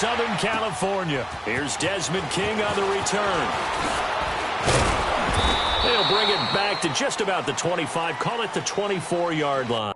Southern California. Here's Desmond King on the return. They'll bring it back to just about the 25, call it the 24-yard line.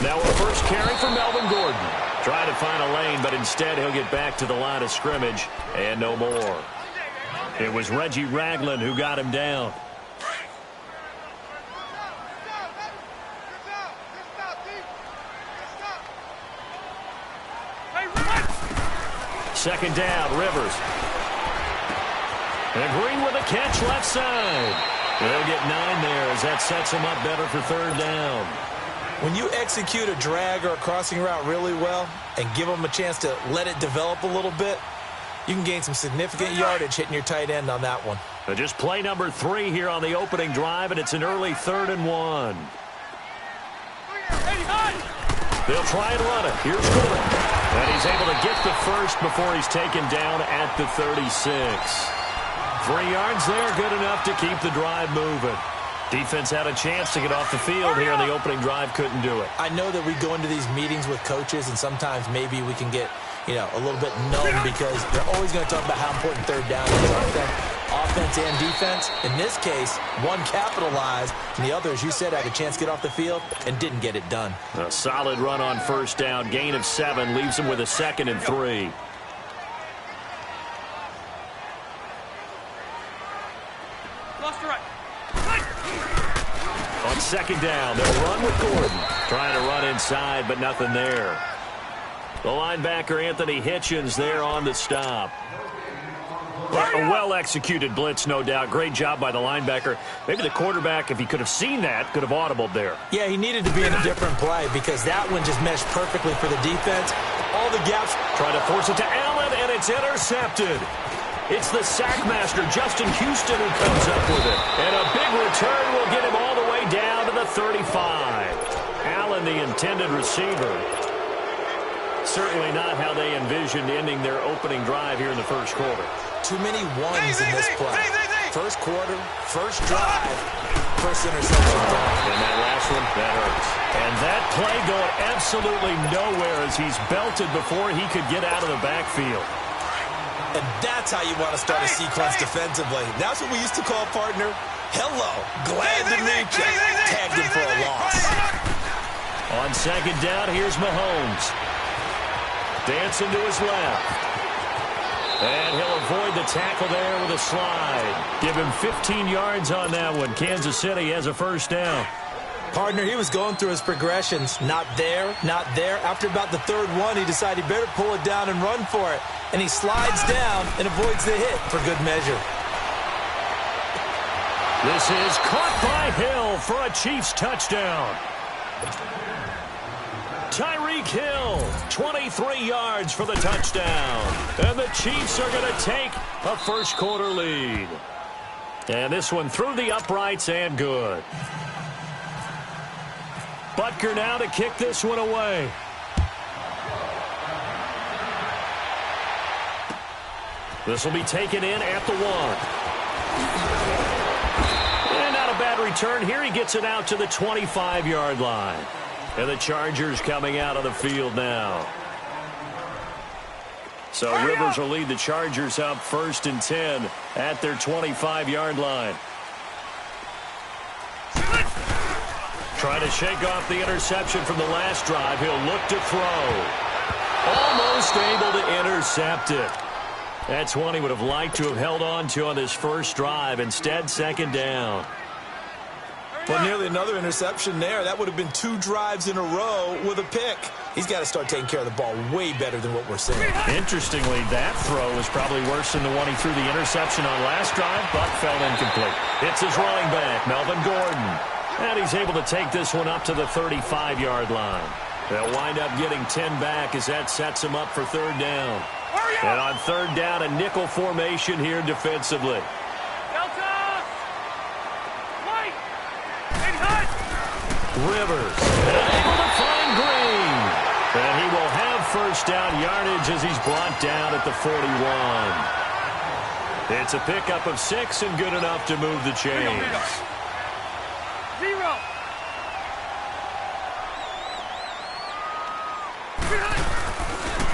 Now a first carry for Melvin Gordon. Trying to find a lane, but instead he'll get back to the line of scrimmage and no more. It was Reggie Ragland who got him down. Second down, Rivers. And Green with a catch left side. They'll get 9 there as that sets them up better for third down. When you execute a drag or a crossing route really well and give them a chance to let it develop a little bit, you can gain some significant yardage hitting your tight end on that one. Just play number 3 here on the opening drive, and it's an early 3rd and 1. They'll try and run it. Here's Gordon. And he's able to get the first before he's taken down at the 36. 3 yards there, good enough to keep the drive moving. Defense had a chance to get off the field here in the opening drive, couldn't do it. I know that we go into these meetings with coaches, and sometimes maybe we can get, a little bit numb because they're always going to talk about how important third down is, aren't they? Offense and defense. In this case, one capitalized, and the other, as you said, had a chance to get off the field and didn't get it done. A solid run on first down, gain of 7, leaves him with a 2nd and 3. On second down, they'll run with Gordon. Trying to run inside, but nothing there. The linebacker, Anthony Hitchens, there on the stop. A well-executed blitz, no doubt. Great job by the linebacker. Maybe the quarterback, if he could have seen that, could have audibled there. Yeah, he needed to be in a different play because that one just meshed perfectly for the defense. All the gaps. Try to force it to Allen, and it's intercepted. It's the sackmaster, Justin Houston, who comes up with it. And a big return will get him all the way down to the 35. Allen, the intended receiver. Certainly not how they envisioned ending their opening drive here in the first quarter. Too many ones in this play. First quarter, first drive, first interception down. And that last one, that hurts. And that play going absolutely nowhere as he's belted before he could get out of the backfield. And that's how you want to start a sequence defensively. That's what we used to call, partner, hello, glad to meet you. Tagged him for a loss. On second down, here's Mahomes. Dancing to his left. And he'll avoid the tackle there with a slide. Give him 15 yards on that one. Kansas City has a first down. Partner, he was going through his progressions. Not there, not there. After about the third one, he decided he better pull it down and run for it. And he slides down and avoids the hit for good measure. This is caught by Hill for a Chiefs touchdown. Tyreek Hill, 23 yards for the touchdown. And the Chiefs are going to take a first-quarter lead. And this one through the uprights and good. Butker now to kick this one away. This will be taken in at the 1. And not a bad return here. He gets it out to the 25-yard line. And the Chargers coming out of the field now. So Rivers will lead the Chargers up 1st and 10 at their 25-yard line. Trying to shake off the interception from the last drive. He'll look to throw. Almost able to intercept it. That's one he would have liked to have held on to on this first drive. Instead, 2nd down. Well, nearly another interception there. That would have been 2 drives in a row with a pick. He's got to start taking care of the ball way better than what we're seeing. Interestingly, that throw was probably worse than the one he threw the interception on last drive, but fell incomplete. It's his running back, Melvin Gordon. And he's able to take this one up to the 35-yard line. They'll wind up getting 10 back as that sets him up for 3rd down. And on 3rd down, a nickel formation here defensively. Rivers able to find Green. And he will have 1st down yardage as he's brought down at the 41. It's a pickup of 6 and good enough to move the chains. 0.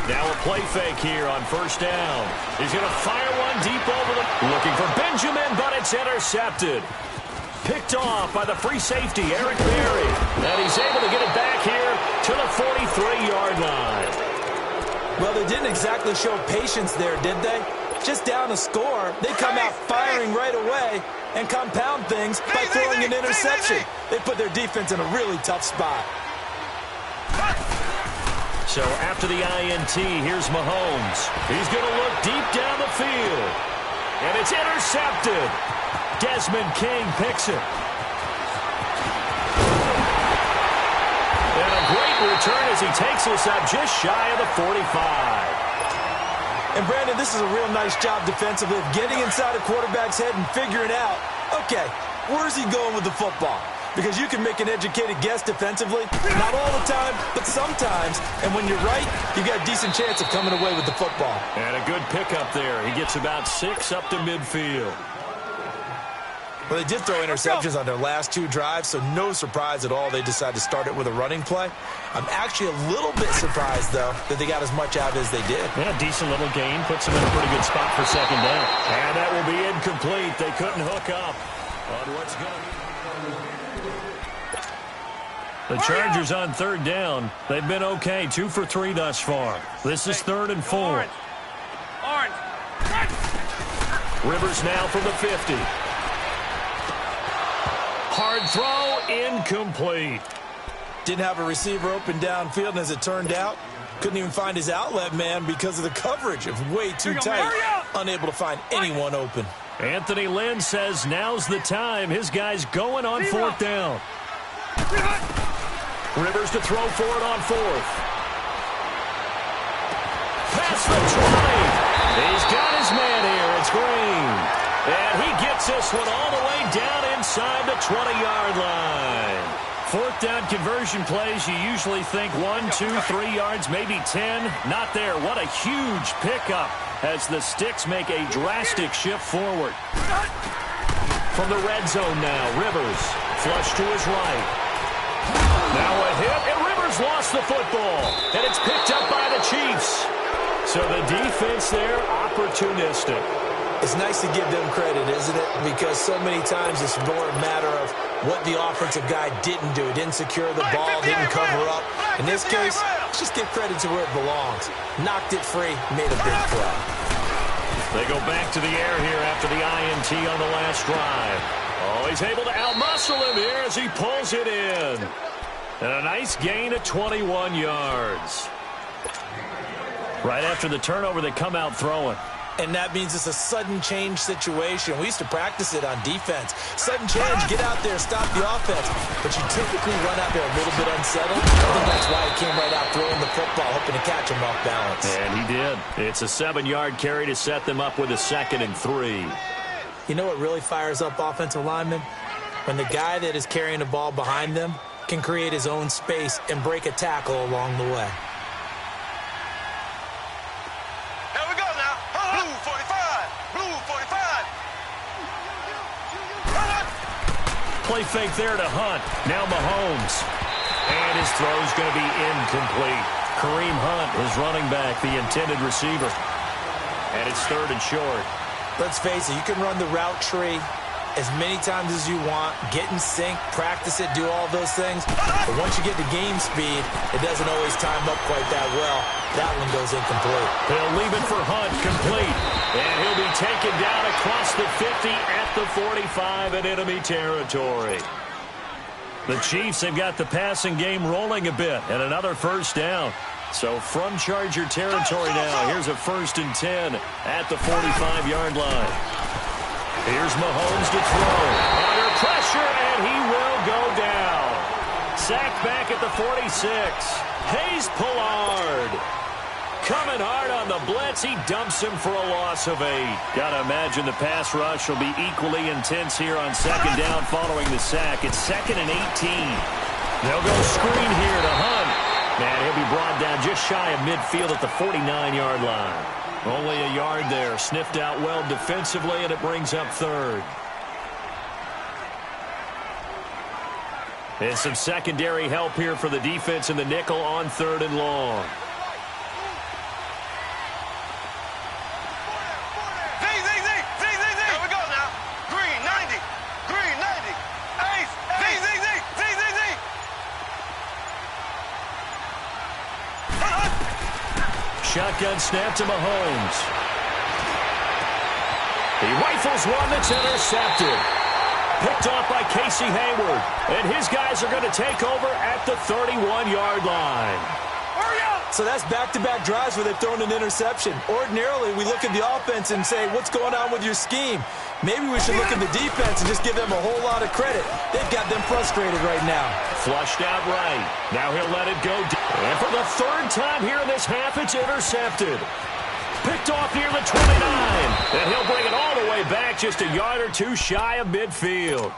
Now a play fake here on 1st down. He's going to fire one deep over the... Looking for Benjamin, but it's intercepted. Picked off by the free safety, Eric Berry. And he's able to get it back here to the 43-yard line. Well, they didn't exactly show patience there, did they? Just down a score, they come out firing right away and compound things by throwing an interception. They put their defense in a really tough spot. So after the INT, here's Mahomes. He's going to look deep down the field. And it's intercepted. Desmond King picks it. And a great return as he takes us up just shy of the 45. And, Brandon, this is a real nice job defensively of getting inside a quarterback's head and figuring out, okay, where's he going with the football? Because you can make an educated guess defensively. Not all the time, but sometimes. And when you're right, you got a decent chance of coming away with the football. And a good pickup there. He gets about 6 up to midfield. Well, they did throw interceptions on their last 2 drives, so no surprise at all they decided to start it with a running play. I'm actually a little bit surprised, though, that they got as much out as they did. Yeah, decent little gain. Puts them in a pretty good spot for 2nd down. And that will be incomplete. They couldn't hook up on what's going to be. The Chargers on 3rd down. They've been okay. 2 for 3 thus far. This is 3rd and 4. Orange. Rivers now from the 50. Hard throw, incomplete. Didn't have a receiver open downfield, and as it turned out, couldn't even find his outlet man because of the coverage. It was way too tight. Unable to find anyone open. Anthony Lynn says now's the time. His guy's going on 4th down. Rivers to throw for it on 4th. Past the 20. He's got his man here. It's Green. And he gets this one all the way down inside the 20-yard line. 4th down conversion plays, you usually think 1, 2, 3 yards, maybe 10. Not there. What a huge pickup as the Sticks make a drastic shift forward. From the red zone now, Rivers flush to his right. Now a hit, and Rivers lost the football. And it's picked up by the Chiefs. So the defense there, opportunistic. It's nice to give them credit, isn't it? Because so many times it's more a matter of what the offensive guy didn't do. Didn't secure the ball, didn't cover up. In this case, let's just give credit to where it belongs. Knocked it free, made a big play. They go back to the air here after the INT on the last drive. Oh, he's able to outmuscle him here as he pulls it in. And a nice gain of 21 yards. Right after the turnover, they come out throwing. And that means it's a sudden change situation. We used to practice it on defense. Sudden change, get out there, stop the offense. But you typically run out there a little bit unsettled. I think that's why he came right out throwing the football, hoping to catch him off balance. And he did. It's a 7-yard carry to set them up with a 2nd and 3. You know what really fires up offensive linemen? When the guy that is carrying the ball behind them can create his own space and break a tackle along the way. Play fake there to Hunt. Now Mahomes. And his throw is going to be incomplete. Kareem Hunt is running back, the intended receiver. And it's 3rd and short. Let's face it, you can run the route tree as many times as you want, get in sync, practice it, do all those things. But once you get to game speed, it doesn't always time up quite that well. That one goes incomplete. He'll leave it for Hunt, complete. And he'll be taken down across the 50 at the 45 in enemy territory. The Chiefs have got the passing game rolling a bit, and another 1st down. So from Charger territory now, here's a 1st and 10 at the 45-yard line. Here's Mahomes to throw. Under pressure, and he will go down. Sacked back at the 46. Hayes Pollard. Coming hard on the blitz. He dumps him for a loss of 8. Got to imagine the pass rush will be equally intense here on 2nd down following the sack. It's 2nd and 18. They'll go screen here to Hunt. And he'll be brought down just shy of midfield at the 49-yard line. Only a yard there. Sniffed out well defensively, and it brings up 3rd. And some secondary help here for the defense in the nickel on 3rd and long. Here we go now. Green 90. Green 90. Ace. Shotgun snap to Mahomes. He rifles one that's intercepted. Picked off by Casey Hayward. And his guys are going to take over at the 31-yard line. So that's back-to-back drives where they've thrown an interception. Ordinarily, we look at the offense and say, what's going on with your scheme? Maybe we should look at the defense and just give them a whole lot of credit. They've got them frustrated right now. Flushed out right. Now he'll let it go. And for the 3rd time here in this half, it's intercepted. Picked off near the 29. And he'll bring it all the way back just a yard or 2 shy of midfield.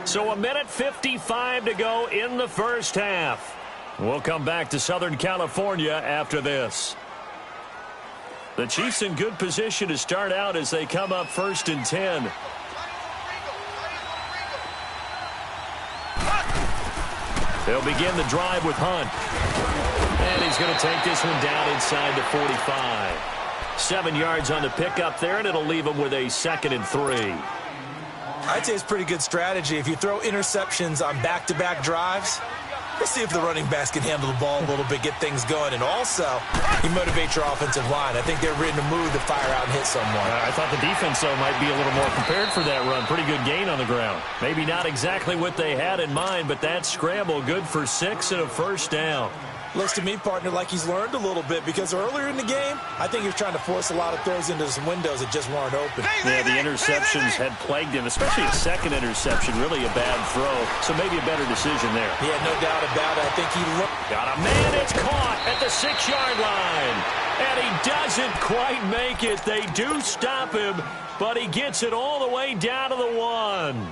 So 1:55 to go in the 1st half. We'll come back to Southern California after this. The Chiefs in good position to start out as they come up 1st and 10. They'll begin the drive with Hunt. And he's going to take this one down inside the 45. 7 yards on the pickup there, and it'll leave him with a 2nd and 3. I'd say it's pretty good strategy. If you throw interceptions on back-to-back drives, let's see if the running backs can handle the ball a little bit, get things going. And also, you motivate your offensive line. I think they're in the mood to fire out and hit someone. I thought the defense, though, might be a little more prepared for that run. Pretty good gain on the ground. Maybe not exactly what they had in mind, but that scramble good for 6 and a 1st down. Looks to me, partner, like he's learned a little bit because earlier in the game, I think he was trying to force a lot of throws into some windows that just weren't open. Yeah, the interceptions had plagued him, especially a 2nd interception, really a bad throw. So maybe a better decision there. Yeah, no doubt about it. I think he got a man. It's caught at the 6-yard line. And he doesn't quite make it. They do stop him, but he gets it all the way down to the 1.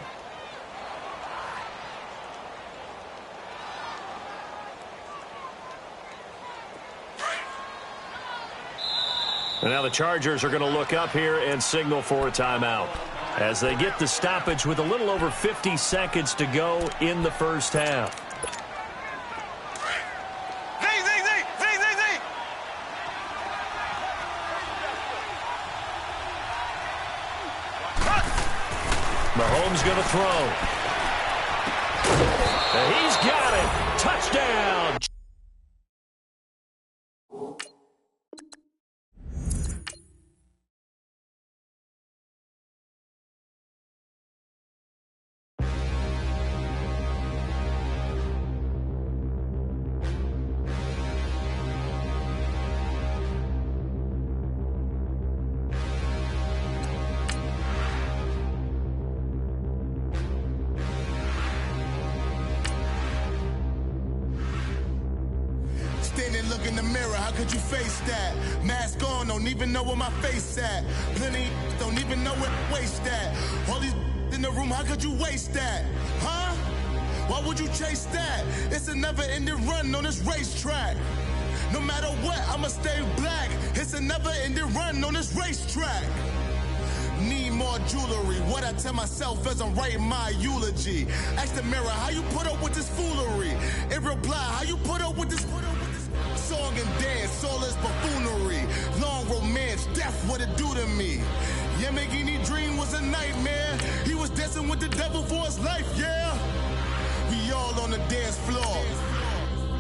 And now the Chargers are going to look up here and signal for a timeout as they get the stoppage with a little over 50 seconds to go in the 1st half. Mahomes going to throw. And he's got it. Touchdown. mirror, how could you face that? Mask on, don't even know where my face at. Plenty don't even know where to waste that. All these in the room, how could you waste that? Huh? Why would you chase that? It's a never-ending run on this racetrack. No matter what, I'ma stay black. It's a never-ending run on this racetrack. Need more jewelry. What I tell myself as I'm writing my eulogy. Ask the mirror, how you put up with this foolery? It reply, how you put up with this song and dance, all this buffoonery. Long romance, death, what it do to me? Yamagini dream was a nightmare. He was dancing with the devil for his life, yeah. We all on the dance floor.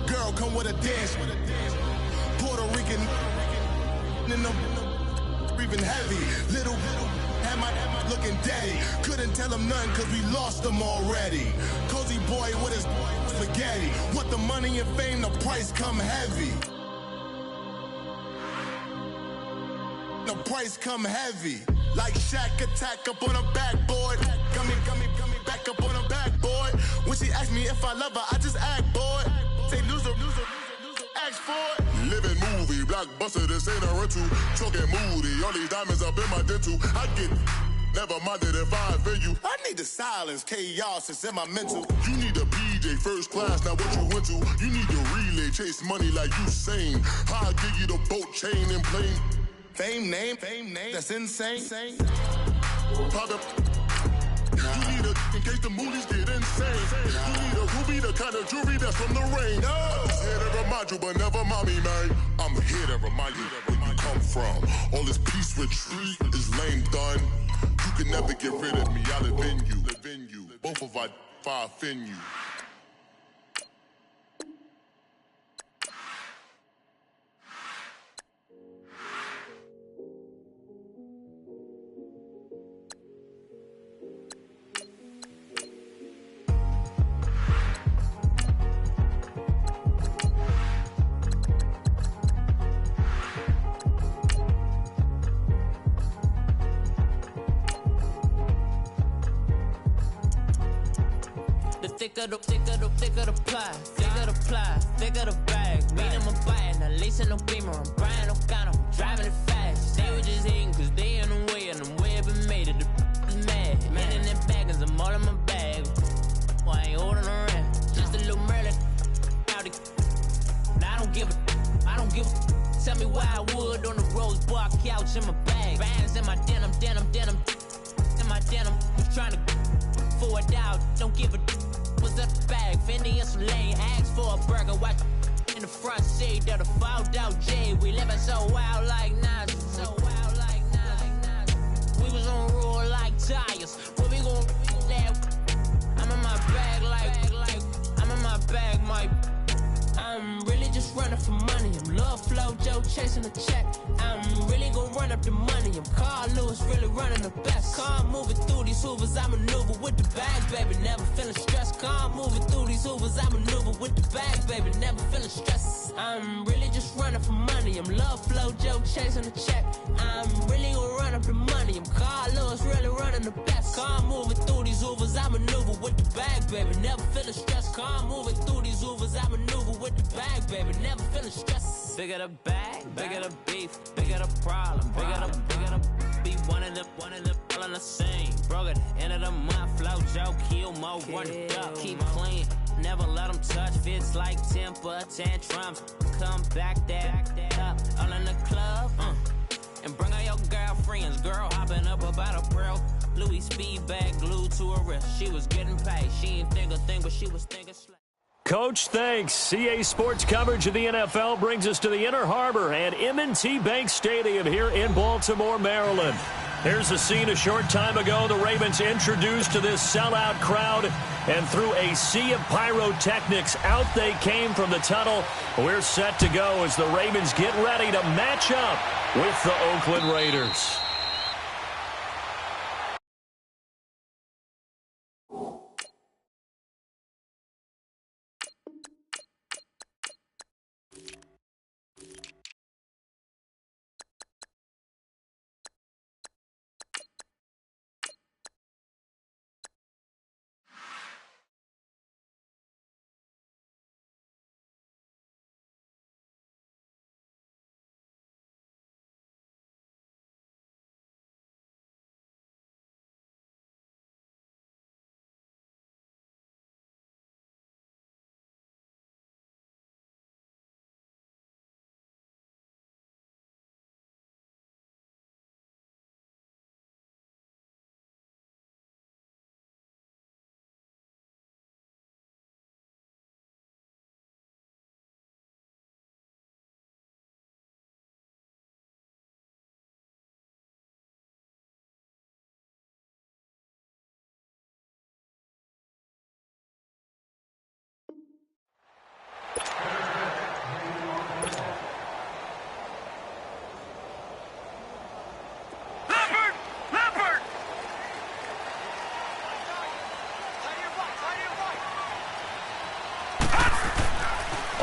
Girl, come with a dance. Puerto Rican in the breathing heavy. Little had my looking daddy. Couldn't tell him nothing cause we lost him already. Cozy boy with his spaghetti. What the money and fame, the price come heavy. The price come heavy. Like Shaq attack up on a backboard. Coming back up on a backboard. When she asked me if I love her, I just act bored. Say loser, ask for it. Living movie, blockbuster, this ain't a rental. Talking moody, all these diamonds up in my dental. I get never minded if I offend you. I need the silence, chaos, it's in my mental. You need a PJ, first class, not what you went to. You need the relay, chase money like you sane. I'll give you the boat, chain, and plane. Fame name, that's insane. Pop up. You need a, in case the movies get insane. You need a ruby, the kind of jewelry that's from the rain. I'm here to remind you, but never mind me, man. I'm here to remind you where you come from. All this peace retreat is lame done. You can never get rid of me, I'll live in you. Both of our fire offend you. Thicker the pie, thicker the bag. Meet him a bite, now lacing no beamer. I'm Brian O'Connor, I'm driving it fast. They were just hating cause they in the way, and the way I've been made it, the is mad. Man in them baggins, I'm all in my bag. Boy, I ain't holding around, just a little Merlin. Now I don't give a. Tell me why I would on the rose bar couch in my bag. Bands in my denim. In my denim, was trying to forward out, don't give a. Was up the bag, Fendi and some lane, asked for a burger, watch in the front seat of the fouled out J. We living so wild like Nas, We was on roll like tires. Where we gon' laugh? I'm in my bag like I'm in my bag, my. I'm really just running for money. I'm Love Flow Joe chasing a check. I'm really gon' run up the money. I'm Carl Lewis, really running the best. Car moving through these hoovers, I maneuver with the bag, baby. Never feeling stressed. Car moving through these hoovers, I maneuver with the bag, baby. Never feeling stressed. I'm really just running for money. I'm Love Flow Joe chasing a check. I'm really gon' run up the money. I'm Carl Lewis, really running the best. Car moving through these hoovers, I maneuver with the bag, baby. Never feeling stressed. Car moving through these hoovers, I maneuver with the bag, baby. Never feeling stressed. Bigger the bag, bigger the beef, bigger the problem, bigger the be one of the all in the same. Broke at the end of the month, flow Joe, kill mo, run it up, keep playing. Never let them touch, fits like temper tantrums. Come back that up, all in the club, and bring all your girlfriends. Girl hopping up about a pearl. Louis speed bag glued to her wrist. She was getting paid. She ain't think a thing, but she was thinking slack. Coach, thanks. CA Sports coverage of the NFL brings us to the Inner Harbor and M&T Bank Stadium here in Baltimore, Maryland. Here's the scene a short time ago. The Ravens introduced to this sellout crowd, and through a sea of pyrotechnics, out they came from the tunnel. We're set to go as the Ravens get ready to match up with the Oakland Raiders.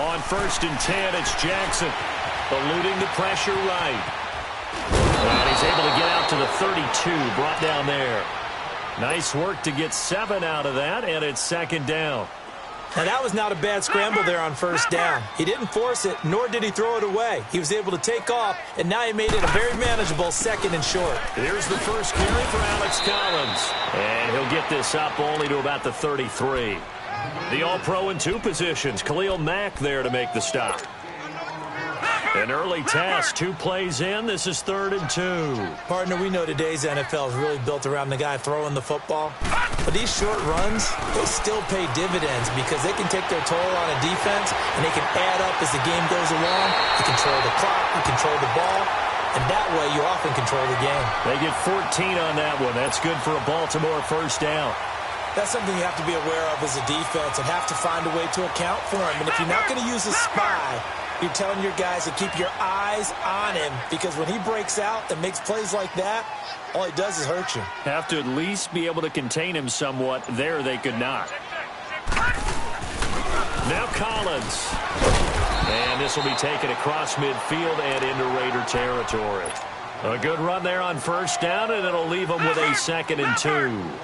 On 1st and 10, it's Jackson. Eluding the pressure right. And he's able to get out to the 32, brought down there. Nice work to get 7 out of that, and it's 2nd down. Now, that was not a bad scramble there on 1st down. He didn't force it, nor did he throw it away. He was able to take off, and now he made it a very manageable 2nd and short. Here's the first carry for Alex Collins. And he'll get this up only to about the 33. The All-Pro in 2 positions. Khalil Mack there to make the stop. An early test, 2 plays in. This is 3rd and 2. Partner, we know today's NFL is really built around the guy throwing the football. But these short runs, they still pay dividends because they can take their toll on a defense, and they can add up as the game goes along. You control the clock, you control the ball, and that way you often control the game. They get 14 on that one. That's good for a Baltimore 1st down. That's something you have to be aware of as a defense and have to find a way to account for him. And if you're not going to use a spy, you're telling your guys to keep your eyes on him, because when he breaks out and makes plays like that, all he does is hurt you. Have to at least be able to contain him somewhat. There they could not. Now Collins. And this will be taken across midfield and into Raider territory. A good run there on 1st down, and it'll leave them with a 2nd and 2.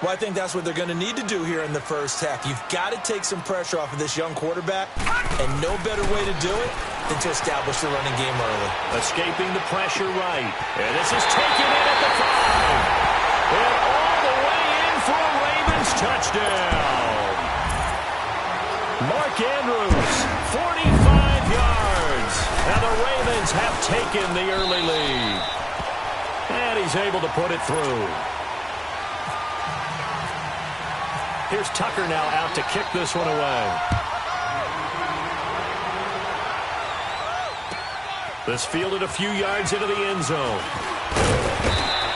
Well, I think that's what they're going to need to do here in the 1st half. You've got to take some pressure off of this young quarterback, and no better way to do it than to establish the running game early. Escaping the pressure right. And this is taken in at the 5. And all the way in for a Ravens touchdown. Mark Andrews, 45 yards. And the Ravens have taken the early lead. And he's able to put it through. Here's Tucker now out to kick this one away. This fielded a few yards into the end zone.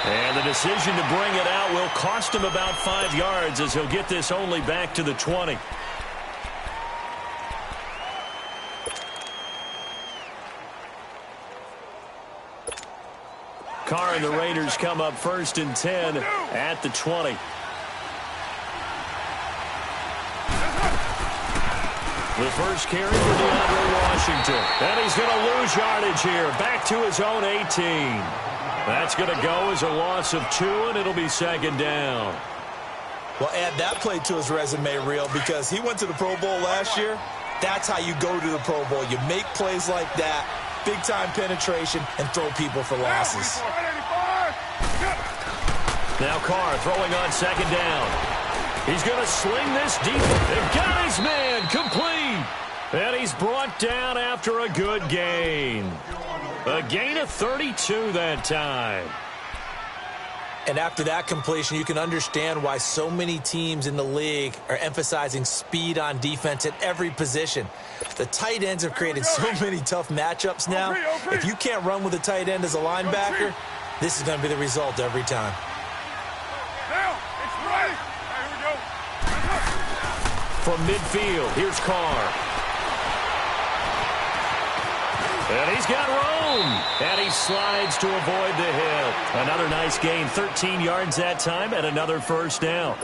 And the decision to bring it out will cost him about 5 yards as he'll get this only back to the 20. Carr and the Raiders come up 1st and 10 at the 20. The first carry for DeAndre Washington. And he's going to lose yardage here. Back to his own 18. That's going to go as a loss of 2, and it'll be 2nd down. Well, add that play to his resume reel, because he went to the Pro Bowl last year. That's how you go to the Pro Bowl. You make plays like that, big-time penetration, and throw people for losses. Now Carr throwing on 2nd down. He's going to sling this deep. They've got his man complete. And he's brought down after a good gain. A gain of 32 that time. And after that completion, you can understand why so many teams in the league are emphasizing speed on defense at every position. The tight ends have created so many tough matchups now. If you can't run with a tight end as a linebacker, this is going to be the result every time. From midfield, here's Carr. And he's got room. And he slides to avoid the hit. Another nice gain, 13 yards that time, and another 1st down.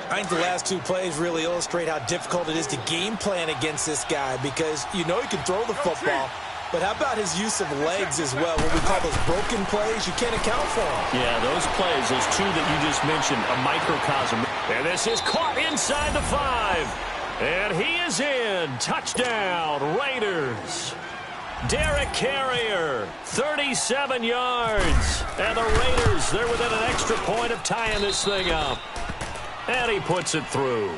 I think the last 2 plays really illustrate how difficult it is to game plan against this guy, because you know he can throw the football, but how about his use of legs as well? What we call those broken plays, you can't account for them. Yeah, those plays, those 2 that you just mentioned, a microcosm. And this is caught inside the 5. And he is in. Touchdown, Raiders. Derek Carrier, 37 yards. And the Raiders, they're within an extra point of tying this thing up. And he puts it through.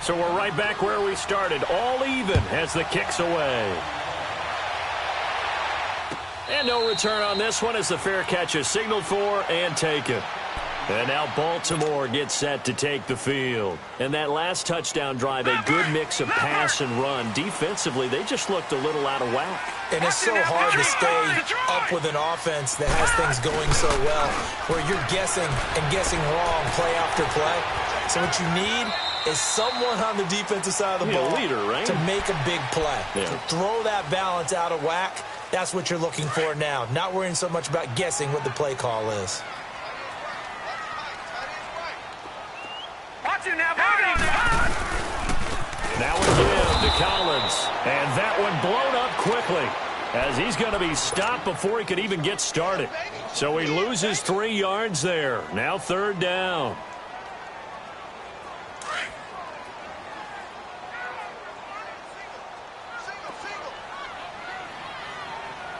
So we're right back where we started. All even as the kick's away. And no return on this one as the fair catch is signaled for and taken. And now Baltimore gets set to take the field. And that last touchdown drive, a good mix of pass and run. Defensively, they just looked a little out of whack. And it's so hard to stay up with an offense that has things going so well, where you're guessing and guessing wrong play after play. So what you need is someone on the defensive side of the ball leader, right? to make a big play. Yeah. To throw that balance out of whack, that's what you're looking for now. Not worrying so much about guessing what the play call is. Watch it now, Now again to Collins. And that one blown up quickly, as he's going to be stopped before he could even get started. So he loses 3 yards there. Now 3rd down.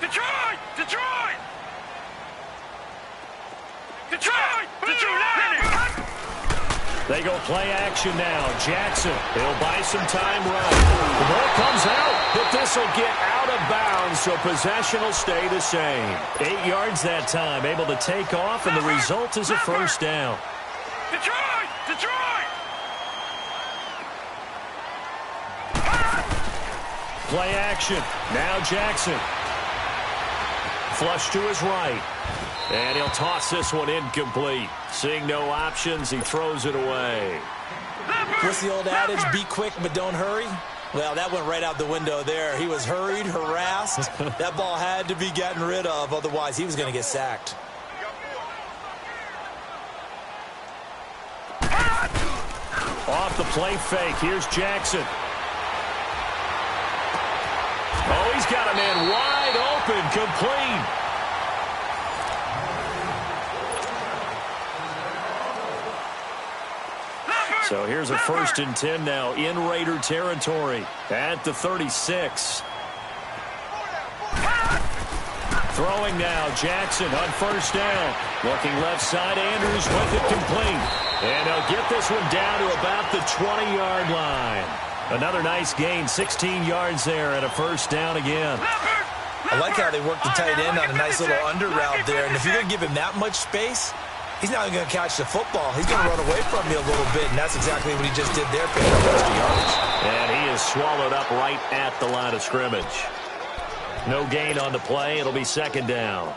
Detroit! Detroit! Detroit! Detroit! They go play action now. Jackson, he'll buy some time running. The ball comes out, but this will get out of bounds, so possession will stay the same. 8 yards that time, able to take off, and the result is a 1st down. Detroit! Detroit! Play action. Now Jackson. Flush to his right. And he'll toss this one incomplete. Seeing no options, he throws it away. What's the old adage? Be quick, but don't hurry. Well, that went right out the window there. He was hurried, harassed. That ball had to be gotten rid of. Otherwise, he was going to get sacked. Off the play fake. Here's Jackson. Oh, he's got a man wide open, complete. So here's a 1st and 10 now in Raider territory at the 36. Throwing now, Jackson on 1st down. Looking left side, Andrews with it complete. And he'll get this one down to about the 20-yard line. Another nice gain, 16 yards there and a 1st down again. I like how they work the tight end on a nice little under route there. And if you're going to give him that much space, he's not going to catch the football. He's going to run away from you a little bit, and that's exactly what he just did there, picking up extra yardage. And he is swallowed up right at the line of scrimmage. No gain on the play. It'll be 2nd down.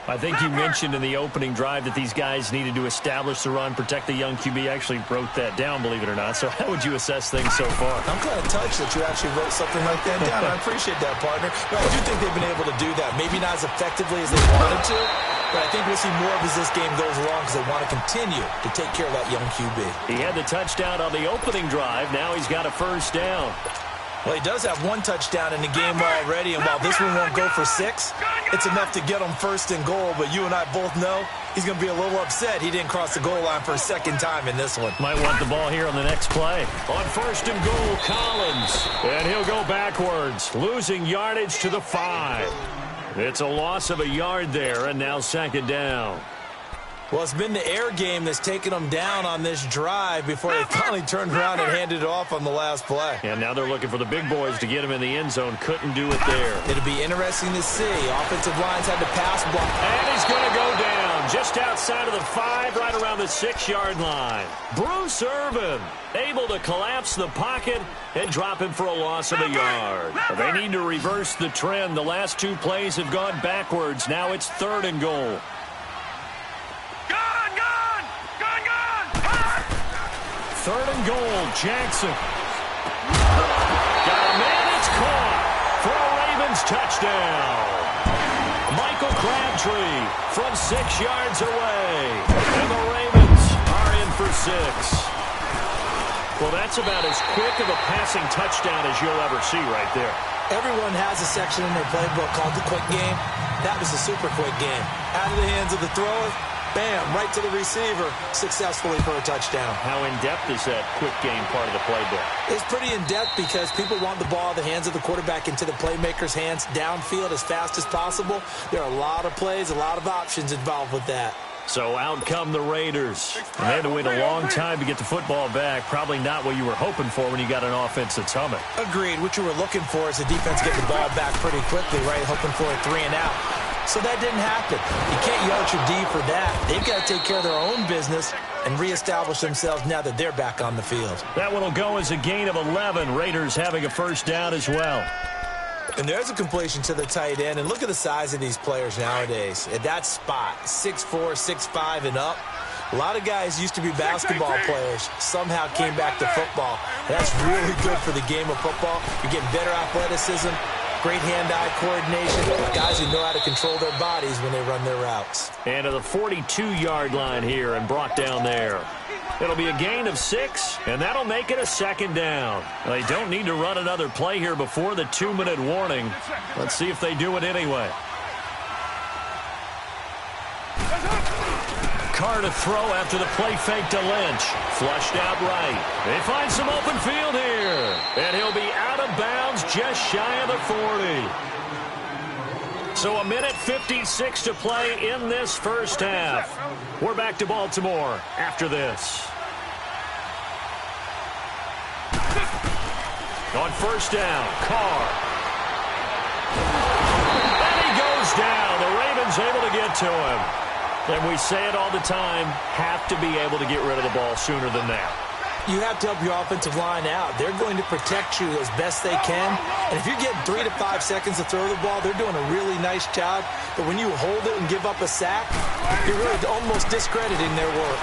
I think you mentioned in the opening drive that these guys needed to establish the run, protect the young QB. Actually wrote that down, believe it or not. So how would you assess things so far? I'm kind of touched that you actually wrote something like that down. I appreciate that, partner. But I do think they've been able to do that. Maybe not as effectively as they wanted to, but I think we'll see more of as this game goes along because they want to continue to take care of that young QB. He had the touchdown on the opening drive. Now he's got a 1st down. Well, he does have 1 touchdown in the game already, and while this one won't go for 6, it's enough to get him 1st and goal. But you and I both know he's going to be a little upset he didn't cross the goal line for a 2nd time in this one. Might want the ball here on the next play. On 1st and goal, Collins. And he'll go backwards, losing yardage to the 5. It's a loss of a yard there, and now 2nd down. Well, it's been the air game that's taken them down on this drive before they finally turned around and handed it off on the last play. And now they're looking for the big boys to get him in the end zone. Couldn't do it there. It'll be interesting to see. Offensive lines had to pass block. And he's going to go down just outside of the 5, right around the 6-yard line. Bruce Irvin able to collapse the pocket and drop him for a loss of a yard. They need to reverse the trend. The last 2 plays have gone backwards. Now it's 3rd and goal. Third and goal, Jackson. Got a man, it's caught for a Ravens touchdown. Michael Crabtree from 6 yards away. And the Ravens are in for 6. Well, that's about as quick of a passing touchdown as you'll ever see right there. Everyone has a section in their playbook called the quick game. That was a super quick game. Out of the hands of the thrower. Bam, right to the receiver, successfully for a touchdown. How in-depth is that quick game part of the playbook? It's pretty in-depth because people want the ball in the hands of the quarterback into the playmaker's hands downfield as fast as possible. There are a lot of plays, a lot of options involved with that. So out come the Raiders. And they had to wait a long time to get the football back. Probably not what you were hoping for when you got an offense that's humming. Agreed. What you were looking for is the defense getting the ball back pretty quickly, right? Hoping for a 3 and out. So that didn't happen. You can't yell at your D for that. They've got to take care of their own business and reestablish themselves now that they're back on the field. That one will go as a gain of 11. Raiders having a 1st down as well. And there's a completion to the tight end. And look at the size of these players nowadays. At that spot, 6'4", 6'5", and up. A lot of guys used to be basketball players, somehow came back to football. And that's really good for the game of football. You're getting better athleticism, great hand-eye coordination, guys who know how to control their bodies when they run their routes. And to the 42-yard line here and brought down there. It'll be a gain of 6, and that'll make it a second down. They don't need to run another play here before the 2-minute warning. Let's see if they do it anyway. Carr to throw after the play fake to Lynch. Flushed out right. They find some open field here. And he'll be out of bounds just shy of the 40. So 1:56 to play in this first half. We're back to Baltimore after this. On first down, Carr. And he goes down. The Ravens able to get to him. And we say it all the time, have to be able to get rid of the ball sooner than that. You have to help your offensive line out. They're going to protect you as best they can. And if you're getting 3 to 5 seconds to throw the ball, they're doing a really nice job. But when you hold it and give up a sack, you're really almost discrediting their work.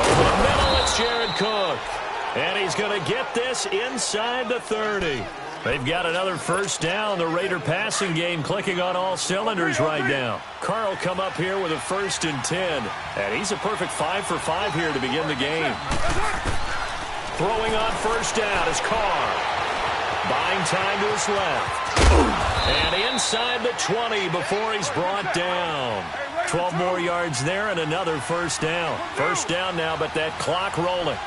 Over the middle, it's Jared Cook. And he's going to get this inside the 30. They've got another first down. The Raider passing game clicking on all cylinders right now. Carr will come up here with a 1st and 10. And he's a perfect 5 for 5 here to begin the game. Throwing on first down is Carr. Buying time to his left. And inside the 20 before he's brought down. 12 more yards there and another first down. First down now, but that clock rolling.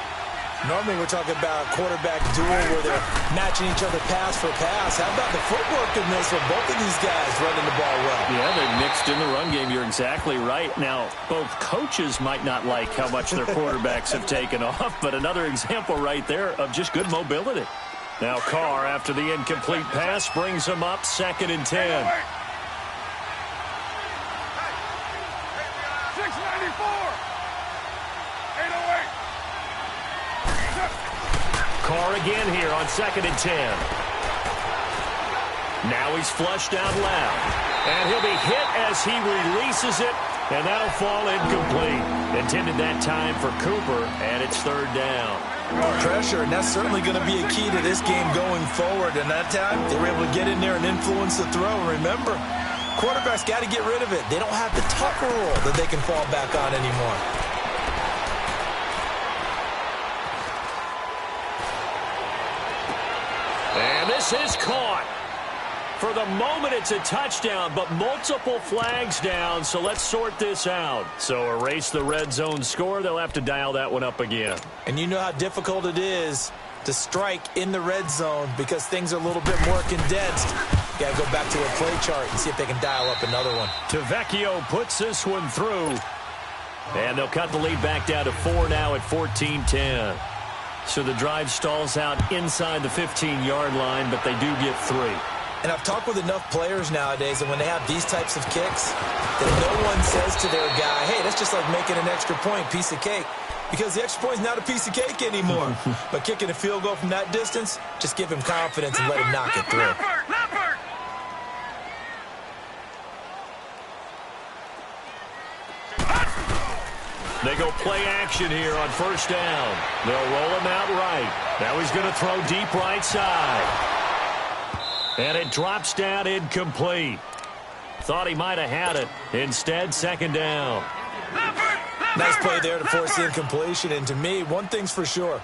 Normally we're talking about a quarterback duel where they're matching each other pass for pass. How about the footwork in this with both of these guys running the ball well? Yeah, they're mixed in the run game. You're exactly right. Now, both coaches might not like how much their quarterbacks have taken off, but another example right there of just good mobility. Now Carr, after the incomplete pass, brings him up 2nd and 10. 694. 808. Carr again here on 2nd and 10. Now he's flushed out left. And he'll be hit as he releases it, and that'll fall incomplete. Intended that time for Cooper, and it's 3rd down. Pressure, and that's certainly going to be a key to this game going forward. And that time, they were able to get in there and influence the throw. Remember, quarterbacks got to get rid of it. They don't have the Tucker rule that they can fall back on anymore. And this is caught. For the moment, it's a touchdown, but multiple flags down, so let's sort this out. So erase the red zone score. They'll have to dial that one up again. And you know how difficult it is to strike in the red zone because things are a little bit more condensed. You got to go back to a play chart and see if they can dial up another one. Tavecchio puts this one through. And they'll cut the lead back down to 4 now at 14-10. So the drive stalls out inside the 15-yard line, but they do get 3. And I've talked with enough players nowadays, and when they have these types of kicks, that no one says to their guy, hey, that's just like making an extra point, piece of cake. Because the extra point is not a piece of cake anymore. But kicking a field goal from that distance, just give him confidence and let him knock it through. They go play action here on first down. They'll roll him out right. Now he's going to throw deep right side. And it drops down incomplete. Thought he might have had it. Instead, 2nd down. Nice play there to force the incompletion. And to me, one thing's for sure.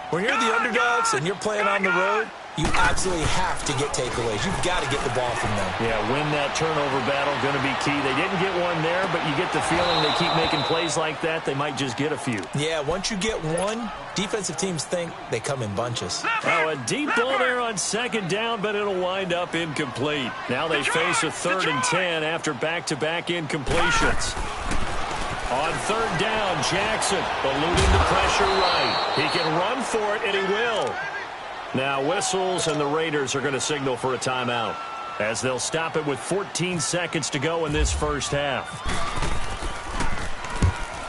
When you're the underdogs and you're playing on the road, you absolutely have to get takeaways. You've got to get the ball from them. Yeah, win that turnover battle, going to be key. They didn't get one there, but you get the feeling they keep making plays like that, they might just get a few. Yeah, once you get one, defensive teams think they come in bunches. Oh, a deep ball there on 2nd down, but it'll wind up incomplete. Now they face a 3rd and 10 after back-to-back incompletions. On 3rd down, Jackson eluding the pressure right. He can run for it, and he will. Now whistles, and the Raiders are going to signal for a timeout as they'll stop it with 14 seconds to go in this first half.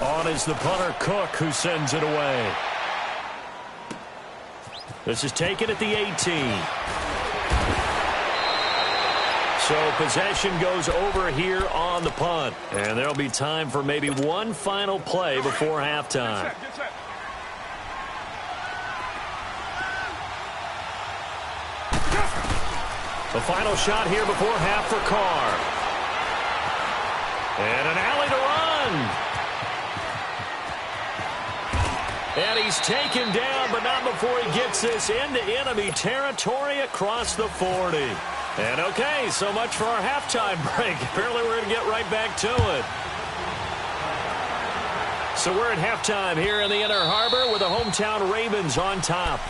On is the punter, Cook, who sends it away. This is taken at the 18. So possession goes over here on the punt. And there'll be time for maybe one final play before halftime. The final shot here before half for Carr. And an alley to run. And he's taken down, but not before he gets this into enemy territory across the 40. And okay, so much for our halftime break. Apparently we're going to get right back to it. So we're at halftime here in the Inner Harbor with the hometown Ravens on top.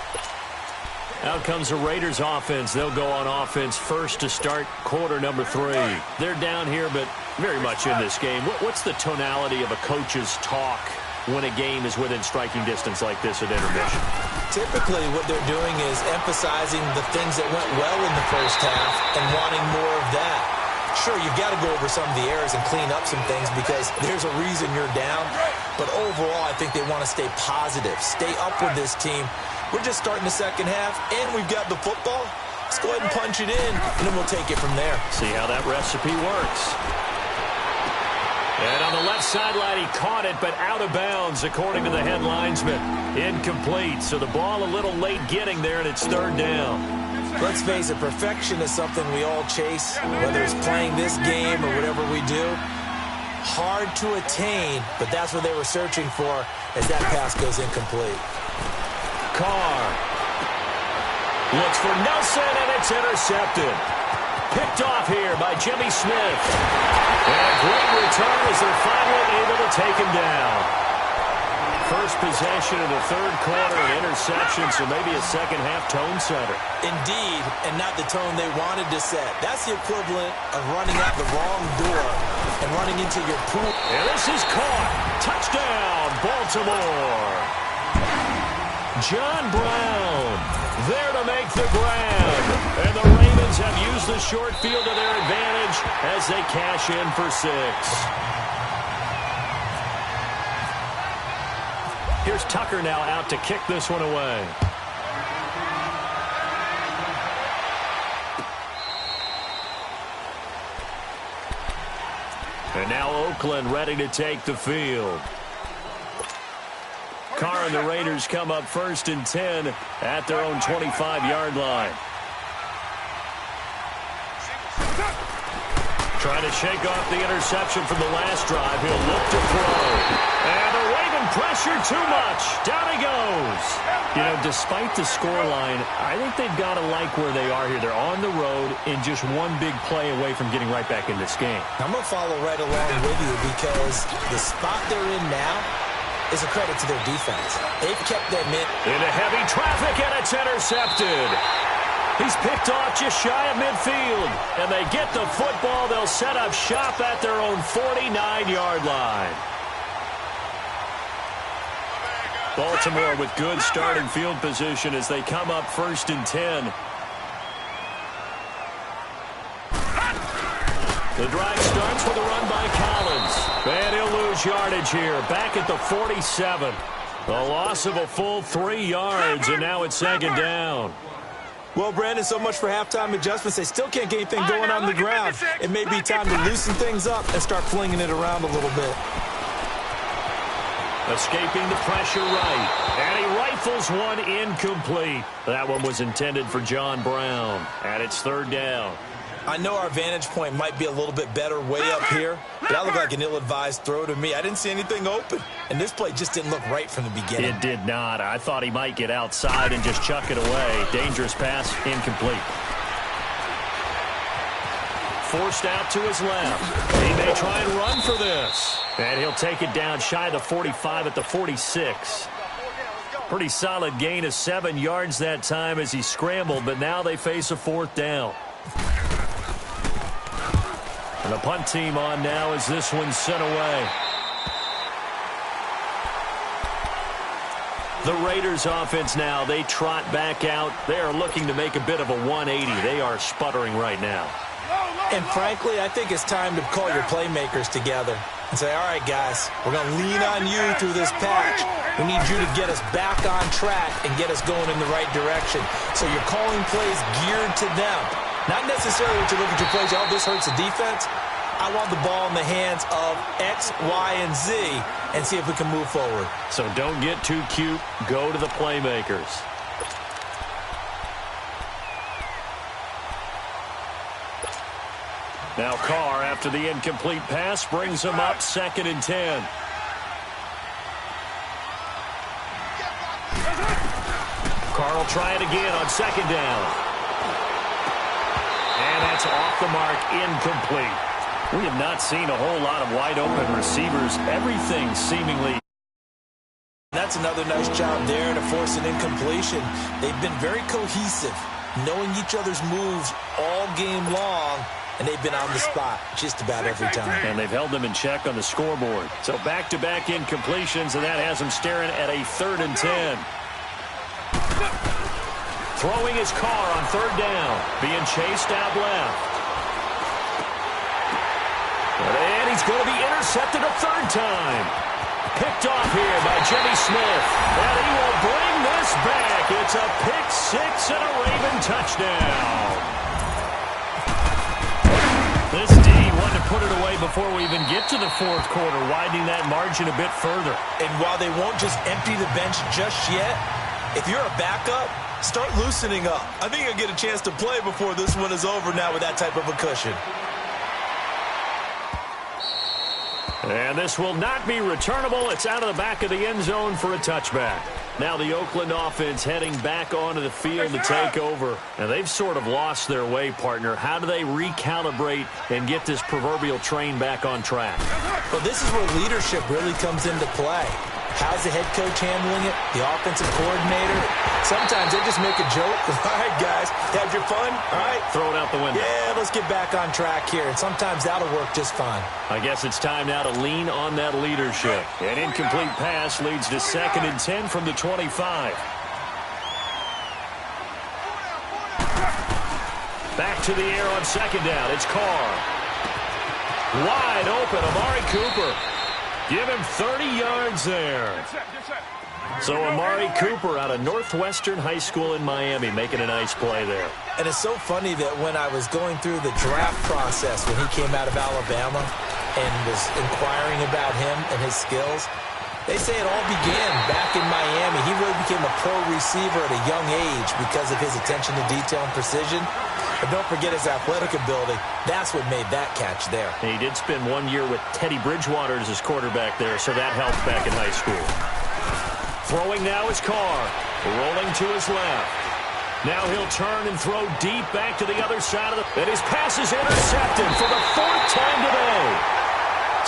Out comes the Raiders offense. They'll go on offense first to start quarter number 3. They're down here, but very much in this game. What's the tonality of a coach's talk when a game is within striking distance like this at intermission? Typically, what they're doing is emphasizing the things that went well in the first half and wanting more of that. Sure, you've got to go over some of the errors and clean up some things because there's a reason you're down. But overall, I think they want to stay positive, stay up with this team. We're just starting the second half, and we've got the football. Let's go ahead and punch it in, and then we'll take it from there. See how that recipe works. And on the left sideline, he caught it, but out of bounds, according to the head linesman. Incomplete, so the ball a little late getting there, and it's third down. Let's face it, perfection is something we all chase, whether it's playing this game or whatever we do. Hard to attain, but that's what they were searching for as that pass goes incomplete. Carr looks for Nelson, and it's intercepted. Picked off here by Jimmy Smith. And a great return as they're finally able to take him down. First possession of the third quarter, an interception, so maybe a second-half tone setter. Indeed, and not the tone they wanted to set. That's the equivalent of running out the wrong door and running into your pool. And this is caught. Touchdown, Baltimore. John Brown there to make the grab. And the Ravens have used the short field to their advantage as they cash in for 6. Here's Tucker now out to kick this one away. And now Oakland ready to take the field. Carr and the Raiders come up first and 10 at their own 25-yard line. Trying to shake off the interception from the last drive. He'll look to throw. And the Raven pressure too much. Down he goes. You know, despite the scoreline, I think they've got to like where they are here. They're on the road in just one big play away from getting right back in this game. I'm going to follow right along with you because the spot they're in now is a credit to their defense. They've kept them into heavy traffic, and it's intercepted. He's picked off just shy of midfield. And they get the football. They'll set up shop at their own 49-yard line. Baltimore with good starting field position as they come up first and 10. The drive starts with a run by Collins. And he'll lose yardage here. Back at the 47. The loss of a full 3 yards, and now it's second down. Well, Brandon, so much for halftime adjustments. They still can't get anything going on the ground. It may be time to loosen things up and start flinging it around a little bit. Escaping the pressure right. And he rifles one incomplete. That one was intended for John Brown. And it's third down. I know our vantage point might be a little bit better way up here, but that looked like an ill-advised throw to me. I didn't see anything open, and this play just didn't look right from the beginning. It did not. I thought he might get outside and just chuck it away. Dangerous pass, incomplete. Forced out to his left. He may try and run for this. And he'll take it down shy of the 45 at the 46. Pretty solid gain of 7 yards that time as he scrambled, but now they face a fourth down. And the punt team on now as this one's sent away. The Raiders offense now, they trot back out. They are looking to make a bit of a 180. They are sputtering right now. And frankly, I think it's time to call your playmakers together and say, all right, guys, we're going to lean on you through this patch. We need you to get us back on track and get us going in the right direction. So you're calling plays geared to them. Not necessarily what you look at your plays, oh, this hurts the defense. I want the ball in the hands of X, Y, and Z and see if we can move forward. So don't get too cute. Go to the playmakers. Now Carr, after the incomplete pass, brings him up 2nd and 10. Carr will try it again on 2nd down. And that's off the mark, incomplete. We have not seen a whole lot of wide-open receivers. Everything seemingly. That's another nice job there to force an incompletion. They've been very cohesive, knowing each other's moves all game long, and they've been on the spot just about every time. And they've held them in check on the scoreboard. So back-to-back incompletions, and that has them staring at a 3rd and 10. Throwing his Carr on 3rd down, being chased out left. And he's going to be intercepted a 3rd time. Picked off here by Jimmy Smith. And he will bring this back. It's a pick 6 and a Raven touchdown. This D wanted to put it away before we even get to the 4th quarter, widening that margin a bit further. And while they won't just empty the bench just yet, if you're a backup, start loosening up. I think you'll get a chance to play before this one is over now with that type of a cushion. And this will not be returnable. It's out of the back of the end zone for a touchback. Now the Oakland offense heading back onto the field to take over. And they've sort of lost their way, partner. How do they recalibrate and get this proverbial train back on track? Well, this is where leadership really comes into play. How's the head coach handling it? The offensive coordinator? Sometimes they just make a joke. All right, guys, had your fun? All right. Throw it out the window. Yeah, let's get back on track here. And sometimes that'll work just fine. I guess it's time now to lean on that leadership. An incomplete pass leads to 2nd and 10 from the 25. Back to the air on 2nd down. It's Carr. Wide open, Amari Cooper. Give him 30 yards there. So Amari Cooper out of Northwestern High School in Miami making a nice play there. And it's so funny that when I was going through the draft process when he came out of Alabama and was inquiring about him and his skills, they say it all began back in Miami. He really became a pro receiver at a young age because of his attention to detail and precision. But don't forget his athletic ability. That's what made that catch there. And he did spend 1 year with Teddy Bridgewater as his quarterback there, so that helped back in high school. Throwing now is Carr. Rolling to his left. Now he'll turn and throw deep back to the other side of the... And his pass is intercepted for the 4th time today.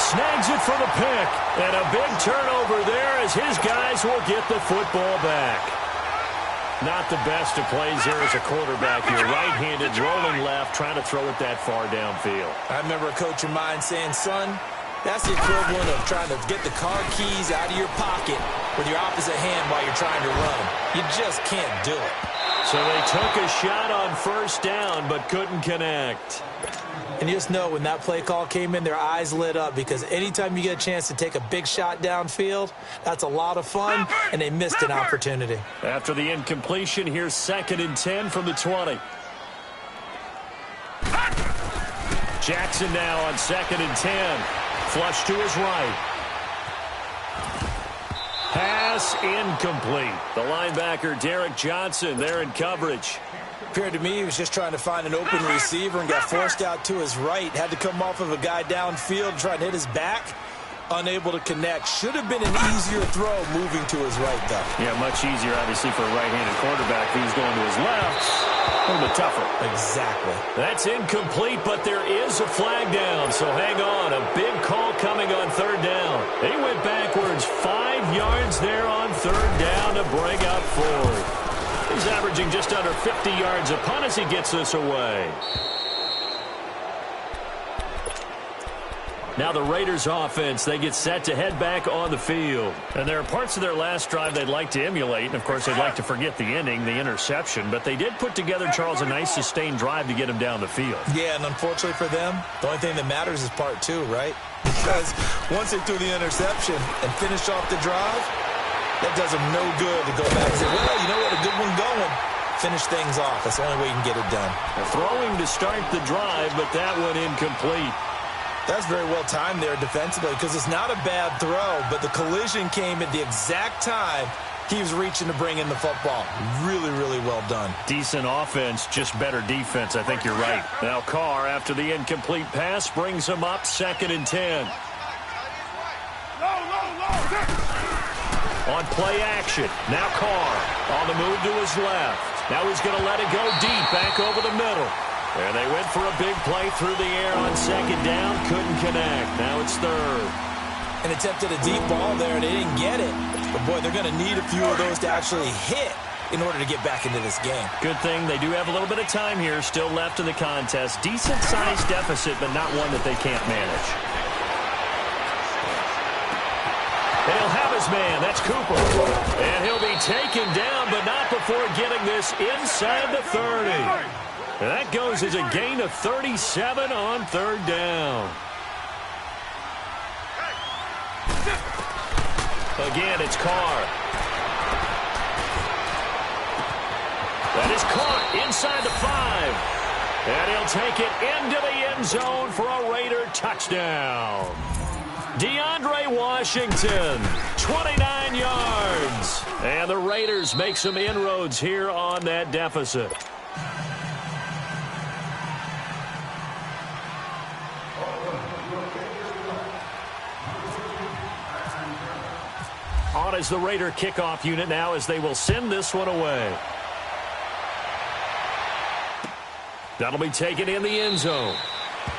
Snags it for the pick. And a big turnover there as his guys will get the football back. Not the best of plays there as a quarterback here. Right-handed, rolling left, trying to throw it that far downfield. I remember a coach of mine saying, son, that's the equivalent of trying to get the car keys out of your pocket with your opposite hand while you're trying to run. You just can't do it. So they took a shot on 1st down but couldn't connect. And you just know when that play call came in, their eyes lit up because anytime you get a chance to take a big shot downfield, that's a lot of fun, and they missed an opportunity. After the incompletion, here's 2nd and 10 from the 20. Jackson now on 2nd and 10. Flush to his right. Pass incomplete. The linebacker, Derek Johnson, there in coverage. Appeared to me he was just trying to find an open receiver and got forced out to his right. Had to come off of a guy downfield, trying to hit his back. Unable to connect. Should have been an easier throw moving to his right, though. Yeah, much easier, obviously, for a right-handed quarterback who's going to his left. A little bit tougher. Exactly. That's incomplete, but there is a flag down, so hang on. A big call coming on 3rd down. They went backwards 5 yards there on 3rd down to bring up 4th. He's averaging just under 50 yards a punt as he gets this away. Now the Raiders offense, they get set to head back on the field. And there are parts of their last drive they'd like to emulate. And, of course, they'd like to forget the ending, the interception. But they did put together, Charles, a nice sustained drive to get him down the field. Yeah, and unfortunately for them, the only thing that matters is part 2, right? Because once they threw the interception and finished off the drive, that does them no good to go back and say, well, you know what, a good one going. Finish things off. That's the only way you can get it done. Throwing to start the drive, but that one incomplete. That's very well timed there defensively because it's not a bad throw, but the collision came at the exact time He was reaching to bring in the football. Really, really well done. Decent offense, just better defense. I think you're right. Now Carr, after the incomplete pass, brings him up 2nd and 10. On play action. Now Carr on the move to his left. Now he's going to let it go deep back over the middle. And they went for a big play through the air on 2nd down. Couldn't connect. Now it's 3rd. And attempted a deep ball there, and they didn't get it. But, boy, they're going to need a few of those to actually hit in order to get back into this game. Good thing they do have a little bit of time here still left in the contest. Decent-sized deficit, but not one that they can't manage. And he'll have his man. That's Cooper. And he'll be taken down, but not before getting this inside the 30. And that goes as a gain of 37 on 3rd down. Again, it's Carr. That is caught inside the 5. And he'll take it into the end zone for a Raider touchdown. DeAndre Washington, 29 yards. And the Raiders make some inroads here on that deficit. On as the Raider kickoff unit now as they will send this one away. That'll be taken in the end zone.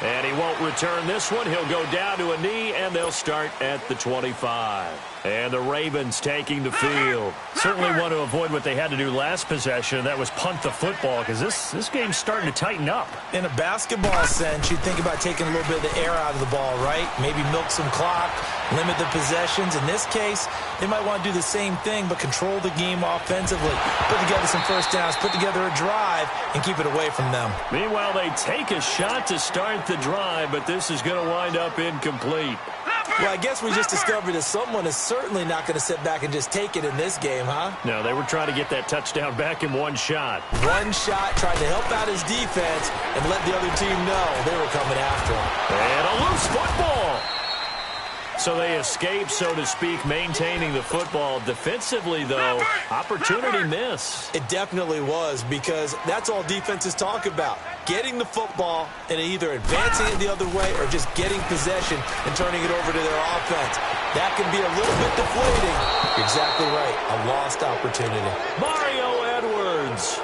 And he won't return this one. He'll go down to a knee, and they'll start at the 25. And the Ravens taking the field. Certainly want to avoid what they had to do last possession. That was punt the football, because this game's starting to tighten up. In a basketball sense, you'd think about taking a little bit of the air out of the ball, right? Maybe milk some clock, limit the possessions. In this case, they might want to do the same thing, but control the game offensively. Put together some first downs, put together a drive, and keep it away from them. Meanwhile, they take a shot to start the drive, but this is going to wind up incomplete. Well, I guess we just discovered that someone is certainly not going to sit back and just take it in this game, huh? No, they were trying to get that touchdown back in one shot. One shot, tried to help out his defense and let the other team know they were coming after him. And a loose football. So they escape, so to speak, maintaining the football. Defensively, though, opportunity miss. It definitely was, because that's all defenses talk about. Getting the football and either advancing it the other way or just getting possession and turning it over to their offense. That can be a little bit deflating. You're exactly right. A lost opportunity. Mario Edwards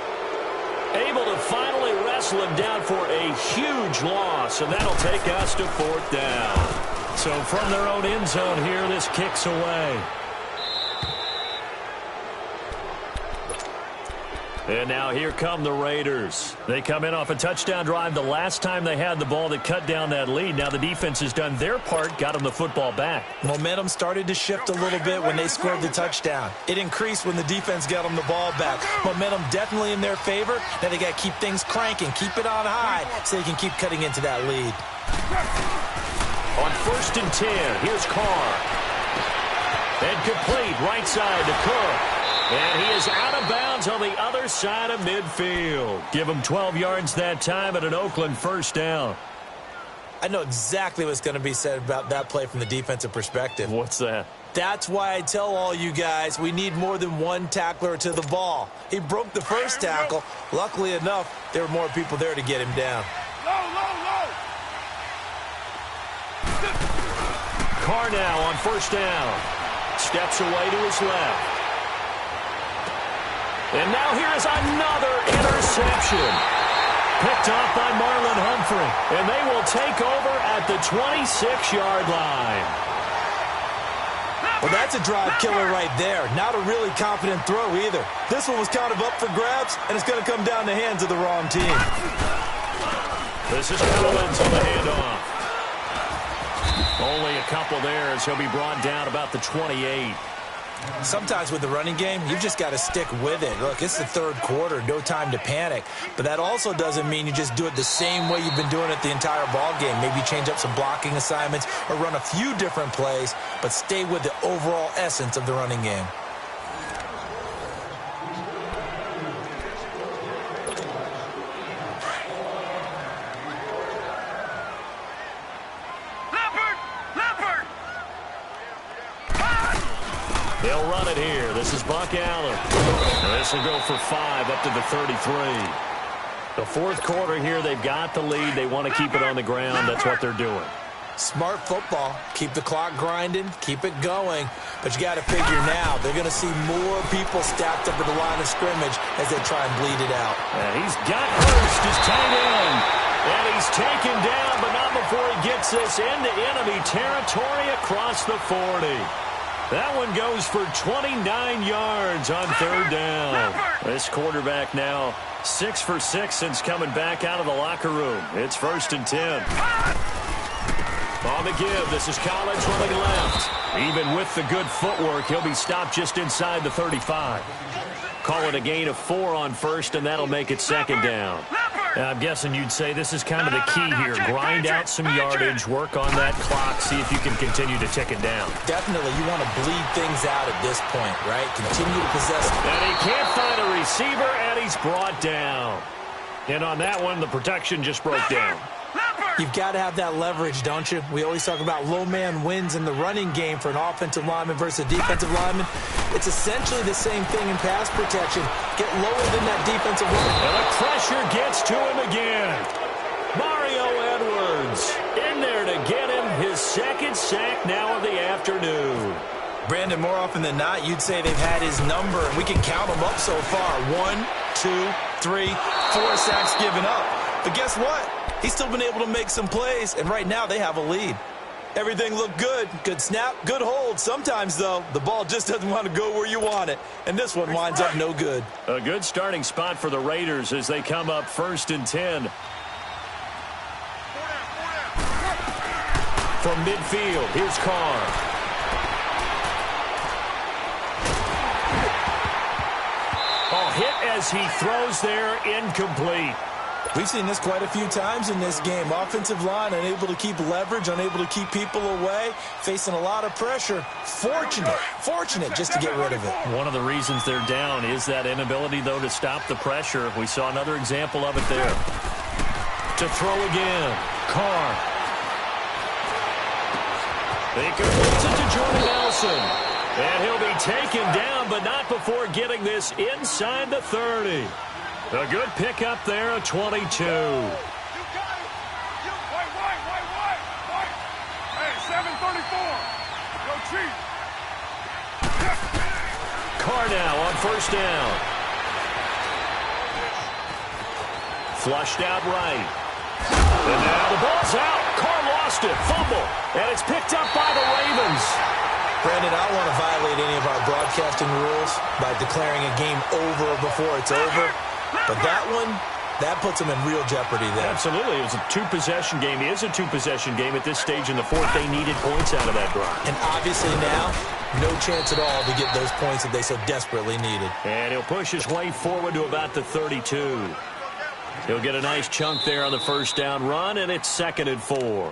able to finally wrestle him down for a huge loss, and that'll take us to 4th down. So from their own end zone here, this kicks away. And now here come the Raiders. They come in off a touchdown drive the last time they had the ball that cut down that lead. Now the defense has done their part, got them the football back. Momentum started to shift a little bit when they scored the touchdown. It increased when the defense got them the ball back. Momentum definitely in their favor. Now they got to keep things cranking, keep it on high so they can keep cutting into that lead. On 1st and 10, here's Carr. And complete, right side to Cook. And he is out of bounds on the other side of midfield. Give him 12 yards that time at an Oakland 1st down. I know exactly what's going to be said about that play from the defensive perspective. What's that? That's why I tell all you guys we need more than one tackler to the ball. He broke the first tackle. Luckily enough, there were more people there to get him down. Carr now on 1st down. Steps away to his left. And now here is another interception. Picked off by Marlon Humphrey. And they will take over at the 26-yard line. Well, that's a drive killer right there. Not a really confident throw either. This one was kind of up for grabs, and it's going to come down the hands of the wrong team. This is Collins on the handoff. Only a couple there as he'll be brought down about the 28. Sometimes with the running game, you've just got to stick with it. Look, it's the 3rd quarter, no time to panic. But that also doesn't mean you just do it the same way you've been doing it the entire ball game. Maybe change up some blocking assignments or run a few different plays, but stay with the overall essence of the running game. They'll run it here. This is Buck Allen. This will go for 5 up to the 33. The fourth quarter here, they've got the lead. They want to keep it on the ground. That's what they're doing. Smart football. Keep the clock grinding. Keep it going. But you got to figure now, they're going to see more people stacked up at the line of scrimmage as they try and bleed it out. And he's got Hurst, his tight end. And he's taken down, but not before he gets this into enemy territory across the 40. That one goes for 29 yards on third down. This quarterback now 6 for 6 since coming back out of the locker room. It's 1st and 10. On the give, this is Collins running left. Even with the good footwork, he'll be stopped just inside the 35. Call it a gain of 4 on first, and that'll make it 2nd down. I'm guessing you'd say this is kind of the key here. Grind out some yardage, work on that clock, see if you can continue to tick it down. Definitely, you want to bleed things out at this point, right? Continue to possess. And he can't find a receiver, and he's brought down. And on that one, the protection just broke down. You've got to have that leverage, don't you? We always talk about low man wins in the running game for an offensive lineman versus a defensive lineman. It's essentially the same thing in pass protection. Get lower than that defensive line. And the pressure gets to him again. Mario Edwards in there to get him his 2nd sack now of the afternoon. Brandon, more often than not, you'd say they've had his number, and we can count them up so far. 1, 2, 3, 4 sacks given up. But guess what? He's still been able to make some plays, and right now they have a lead. Everything looked good. Good snap, good hold. Sometimes, though, the ball just doesn't want to go where you want it, and this one winds up no good. A good starting spot for the Raiders as they come up 1st and 10. From midfield, here's Carr. Hit as he throws there, incomplete. We've seen this quite a few times in this game. Offensive line unable to keep leverage, unable to keep people away, facing a lot of pressure. Fortunate just to get rid of it. One of the reasons they're down is that inability, though, to stop the pressure. We saw another example of it there. To throw again, Carr. He completes it to Jordan Nelson. And he'll be taken down, but not before getting this inside the 30. A good pickup there, a 22. You got it. Wait. Hey, 734. Go Chief. Carr now on 1st down. Flushed out right. And now the ball's out. Carr lost it. Fumble. And it's picked up by the Ravens. Brandon, I don't want to violate any of our broadcasting rules by declaring a game over before it's over. But that one, that puts them in real jeopardy there. Absolutely. It was a 2-possession game. It is a 2-possession game at this stage in the fourth. They needed points out of that drive. And obviously now, no chance at all to get those points that they so desperately needed. And he'll push his way forward to about the 32. He'll get a nice chunk there on the 1st down run, and it's 2nd and 4.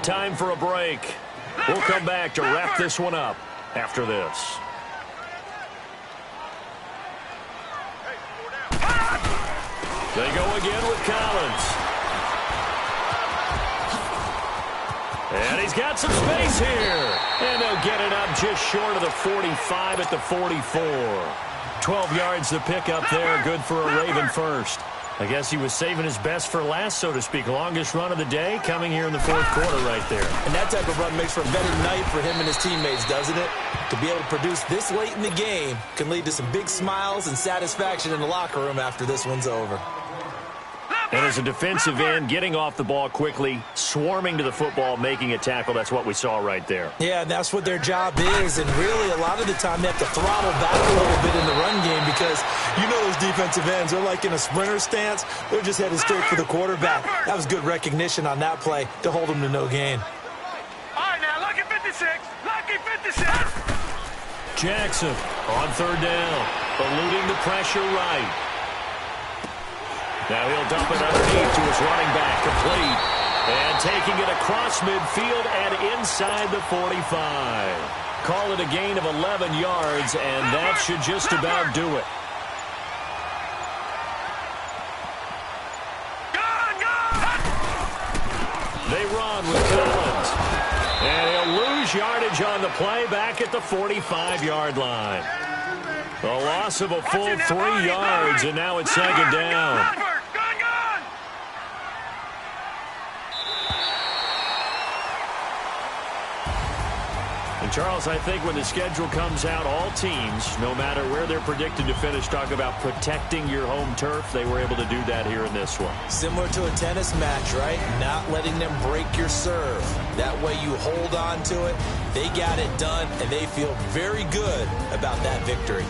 Time for a break. We'll come back to wrap this one up after this. They go again with Collins. And he's got some space here. And they'll get it up just short of the 45 at the 44. 12 yards to pick up there. Good for a Raven first. I guess he was saving his best for last, so to speak. Longest run of the day coming here in the fourth quarter right there. And that type of run makes for a better night for him and his teammates, doesn't it? To be able to produce this late in the game can lead to some big smiles and satisfaction in the locker room after this one's over. And as a defensive end, getting off the ball quickly, swarming to the football, making a tackle, that's what we saw right there. Yeah, and that's what their job is. And really, a lot of the time, they have to throttle back a little bit in the run game because you know those defensive ends, they're like in a sprinter stance. They're just headed straight for the quarterback. That was good recognition on that play to hold them to no gain. All right, now, lucky 56. Lucky 56. Jackson on 3rd down, eluding the pressure right. Now he'll dump it underneath to his running back, complete. And taking it across midfield and inside the 45. Call it a gain of 11 yards, and that should just about do it. They run with Collins. And he'll lose lose yardage on the play back at the 45-yard line. A loss of a full 3 yards, and now it's second down. And Charles, I think when the schedule comes out, all teams, no matter where they're predicted to finish, talk about protecting your home turf. They were able to do that here in this one. Similar to a tennis match, right? Not letting them break your serve. That way you hold on to it. They got it done, and they feel very good about that victory.